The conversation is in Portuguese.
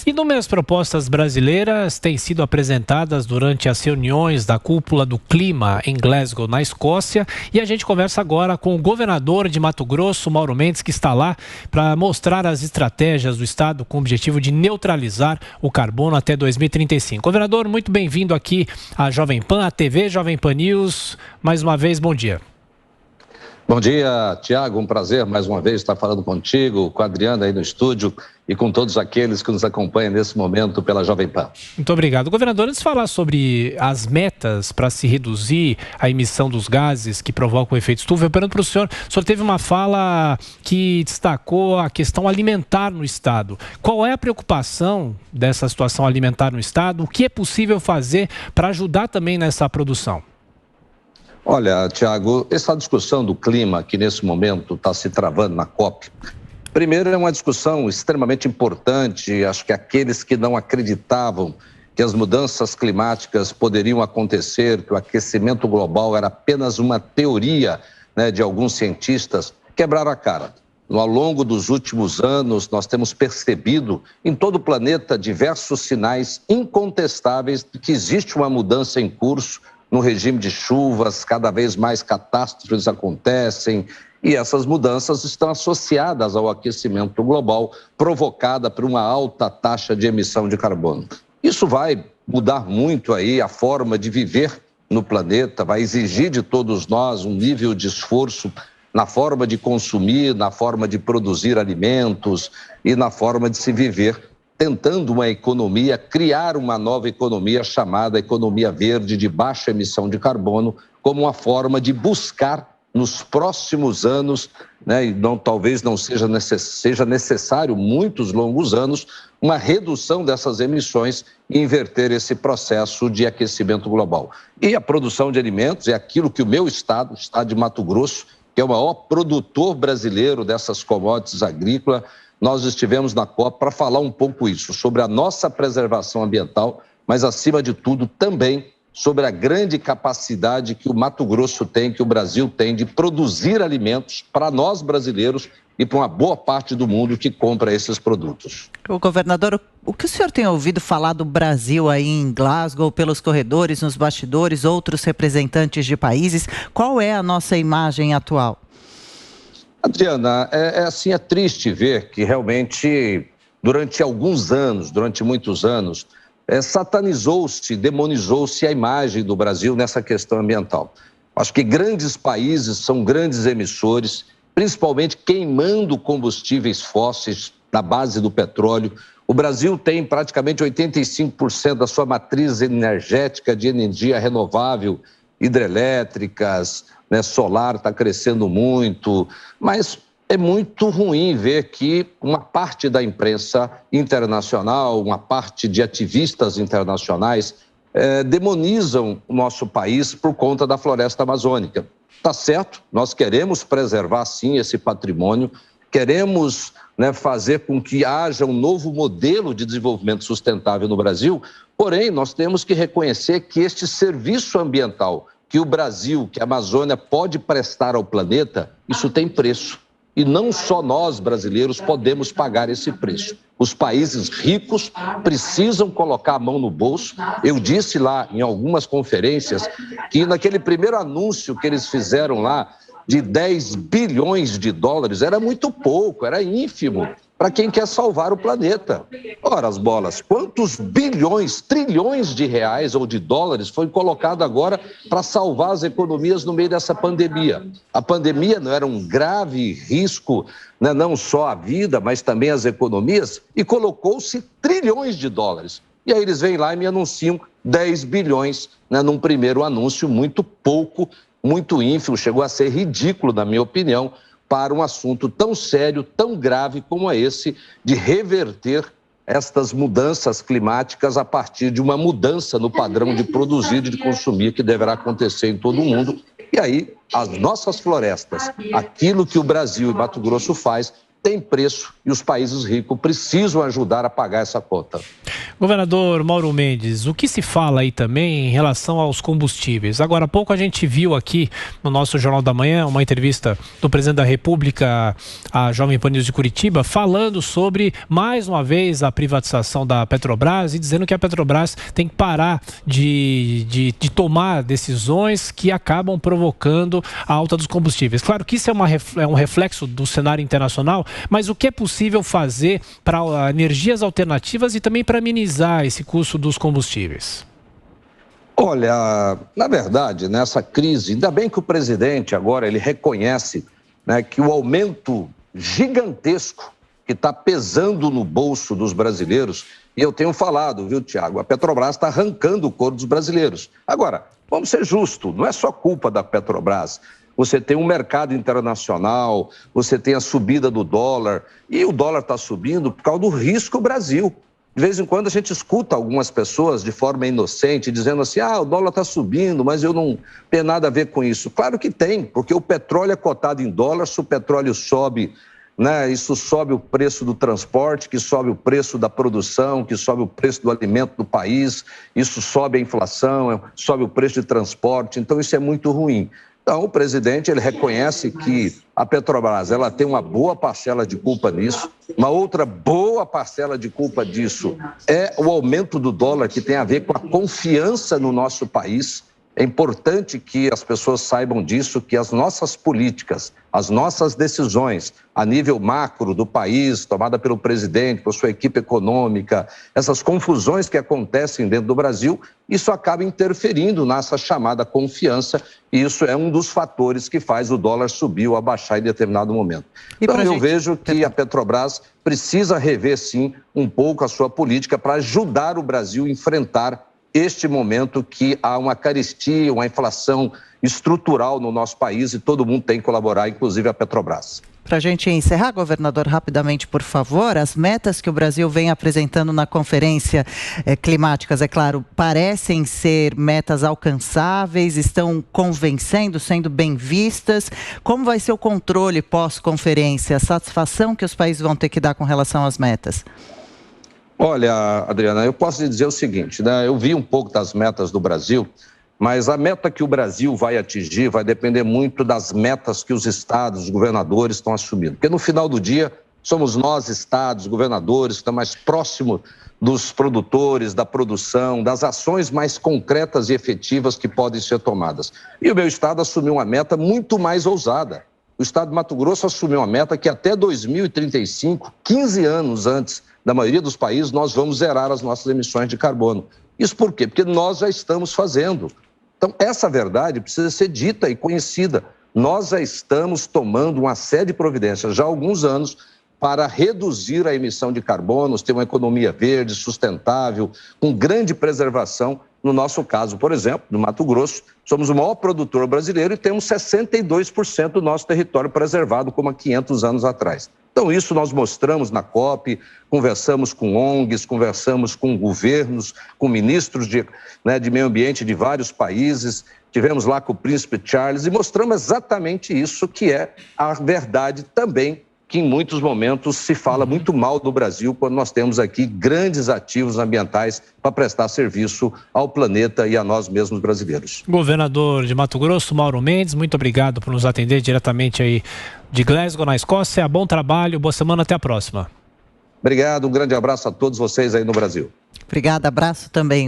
Inúmeras propostas brasileiras têm sido apresentadas durante as reuniões da Cúpula do Clima em Glasgow, na Escócia, e a gente conversa agora com o governador de Mato Grosso, Mauro Mendes, que está lá para mostrar as estratégias do estado com o objetivo de neutralizar o carbono até 2035. Governador, muito bem-vindo aqui à Jovem Pan, à TV Jovem Pan News. Mais uma vez, bom dia. Bom dia, Tiago. Um prazer mais uma vez estar falando contigo, com a Adriana aí no estúdio e com todos aqueles que nos acompanham nesse momento pela Jovem Pan. Muito obrigado. Governador, antes de falar sobre as metas para se reduzir a emissão dos gases que provocam o efeito estufa, eu pergunto para o senhor teve uma fala que destacou a questão alimentar no estado. Qual é a preocupação dessa situação alimentar no estado? O que é possível fazer para ajudar também nessa produção? Olha, Tiago, essa discussão do clima que nesse momento está se travando na COP, primeiro é uma discussão extremamente importante. Acho que aqueles que não acreditavam que as mudanças climáticas poderiam acontecer, que o aquecimento global era apenas uma teoria, de alguns cientistas, quebraram a cara. Ao longo dos últimos anos, nós temos percebido em todo o planeta diversos sinais incontestáveis de que existe uma mudança em curso no regime de chuvas, cada vez mais catástrofes acontecem e essas mudanças estão associadas ao aquecimento global provocada por uma alta taxa de emissão de carbono. Isso vai mudar muito aí a forma de viver no planeta, vai exigir de todos nós um nível de esforço na forma de consumir, na forma de produzir alimentos e na forma de se viver, tentando uma economia, criar uma nova economia chamada economia verde de baixa emissão de carbono, como uma forma de buscar nos próximos anos, e talvez não seja necessário muitos longos anos, uma redução dessas emissões e inverter esse processo de aquecimento global. E a produção de alimentos é aquilo que o meu estado, o estado de Mato Grosso, que é o maior produtor brasileiro dessas commodities agrícolas, nós estivemos na COP para falar um pouco isso, sobre a nossa preservação ambiental, mas, acima de tudo, também sobre a grande capacidade que o Mato Grosso tem, que o Brasil tem, de produzir alimentos para nós brasileiros e para uma boa parte do mundo que compra esses produtos. Governador, o que o senhor tem ouvido falar do Brasil aí em Glasgow, pelos corredores, nos bastidores, outros representantes de países? Qual é a nossa imagem atual? Adriana, é triste ver que realmente, durante alguns anos, durante muitos anos, satanizou-se, demonizou-se a imagem do Brasil nessa questão ambiental. Acho que grandes países são grandes emissores, principalmente queimando combustíveis fósseis na base do petróleo. O Brasil tem praticamente 85% da sua matriz energética de energia renovável, hidrelétricas, solar está crescendo muito, mas é muito ruim ver que uma parte da imprensa internacional, uma parte de ativistas internacionais demonizam o nosso país por conta da floresta amazônica. Tá certo, nós queremos preservar sim esse patrimônio, queremos fazer com que haja um novo modelo de desenvolvimento sustentável no Brasil, porém nós temos que reconhecer que este serviço ambiental que o Brasil, que a Amazônia pode prestar ao planeta, isso tem preço. E não só nós, brasileiros, podemos pagar esse preço. Os países ricos precisam colocar a mão no bolso. Eu disse lá em algumas conferências que naquele primeiro anúncio que eles fizeram lá de 10 bilhões de dólares, era muito pouco, era ínfimo para quem quer salvar o planeta. Ora, as bolas, quantos bilhões, trilhões de reais ou de dólares foi colocado agora para salvar as economias no meio dessa pandemia? A pandemia não era um grave risco, não só à vida, mas também às economias, e colocou-se trilhões de dólares. E aí eles vêm lá e me anunciam 10 bilhões, num primeiro anúncio, muito pouco, muito ínfimo, chegou a ser ridículo, na minha opinião, para um assunto tão sério, tão grave como é esse, de reverter estas mudanças climáticas a partir de uma mudança no padrão de produzir e de consumir que deverá acontecer em todo o mundo. E aí, as nossas florestas, aquilo que o Brasil e Mato Grosso faz, tem preço e os países ricos precisam ajudar a pagar essa conta. Governador Mauro Mendes, o que se fala aí também em relação aos combustíveis? Agora há pouco a gente viu aqui no nosso Jornal da Manhã uma entrevista do presidente da República, a Jovem Pan News de Curitiba, falando sobre, mais uma vez, a privatização da Petrobras e dizendo que a Petrobras tem que parar de tomar decisões que acabam provocando a alta dos combustíveis. Claro que isso é um reflexo do cenário internacional, mas o que é possível fazer para energias alternativas e também para minimizar esse custo dos combustíveis? Olha, na verdade, nessa crise, ainda bem que o presidente agora ele reconhece, né, que o aumento gigantesco que está pesando no bolso dos brasileiros, e eu tenho falado, viu, Tiago, a Petrobras está arrancando o couro dos brasileiros. Agora, vamos ser justos, não é só culpa da Petrobras. Você tem um mercado internacional, você tem a subida do dólar, e o dólar está subindo por causa do risco Brasil. De vez em quando a gente escuta algumas pessoas de forma inocente dizendo assim, o dólar está subindo, mas eu não tenho nada a ver com isso. Claro que tem, porque o petróleo é cotado em dólar, se o petróleo sobe, né, isso sobe o preço do transporte, que sobe o preço da produção, que sobe o preço do alimento do país, isso sobe a inflação, sobe o preço de transporte, então isso é muito ruim. Então, o presidente ele reconhece que a Petrobras ela tem uma boa parcela de culpa nisso. Uma outra boa parcela de culpa disso é o aumento do dólar, que tem a ver com a confiança no nosso país. É importante que as pessoas saibam disso, que as nossas políticas, as nossas decisões a nível macro do país, tomada pelo presidente, por sua equipe econômica, essas confusões que acontecem dentro do Brasil, isso acaba interferindo nessa chamada confiança e isso é um dos fatores que faz o dólar subir ou abaixar em determinado momento. Então eu vejo que a Petrobras precisa rever sim um pouco a sua política para ajudar o Brasil a enfrentar este momento que há uma carestia, uma inflação estrutural no nosso país e todo mundo tem que colaborar, inclusive a Petrobras. Para a gente encerrar, governador, rapidamente, por favor, as metas que o Brasil vem apresentando na conferência climáticas, é claro, parecem ser metas alcançáveis, estão convencendo, sendo bem vistas. Como vai ser o controle pós-conferência, a satisfação que os países vão ter que dar com relação às metas? Olha, Adriana, eu posso lhe dizer o seguinte, né? Eu vi um pouco das metas do Brasil, mas a meta que o Brasil vai atingir vai depender muito das metas que os estados, os governadores estão assumindo. Porque no final do dia, somos nós, estados, governadores, que estamos mais próximos dos produtores, da produção, das ações mais concretas e efetivas que podem ser tomadas. E o meu estado assumiu uma meta muito mais ousada. O estado de Mato Grosso assumiu uma meta que até 2035, 15 anos antes da maioria dos países, nós vamos zerar as nossas emissões de carbono. Isso por quê? Porque nós já estamos fazendo. Então, essa verdade precisa ser dita e conhecida. Nós já estamos tomando uma série de providências já há alguns anos para reduzir a emissão de carbono, ter uma economia verde, sustentável, com grande preservação. No nosso caso, por exemplo, no Mato Grosso, somos o maior produtor brasileiro e temos 62% do nosso território preservado, como há 500 anos atrás. Então, isso nós mostramos na COP, conversamos com ONGs, conversamos com governos, com ministros de meio ambiente de vários países, tivemos lá com o príncipe Charles e mostramos exatamente isso, que é a verdade também, que em muitos momentos se fala muito mal do Brasil quando nós temos aqui grandes ativos ambientais para prestar serviço ao planeta e a nós mesmos brasileiros. Governador de Mato Grosso, Mauro Mendes, muito obrigado por nos atender diretamente aí de Glasgow, na Escócia. Bom trabalho, boa semana, até a próxima. Obrigado, um grande abraço a todos vocês aí no Brasil. Obrigada, abraço também.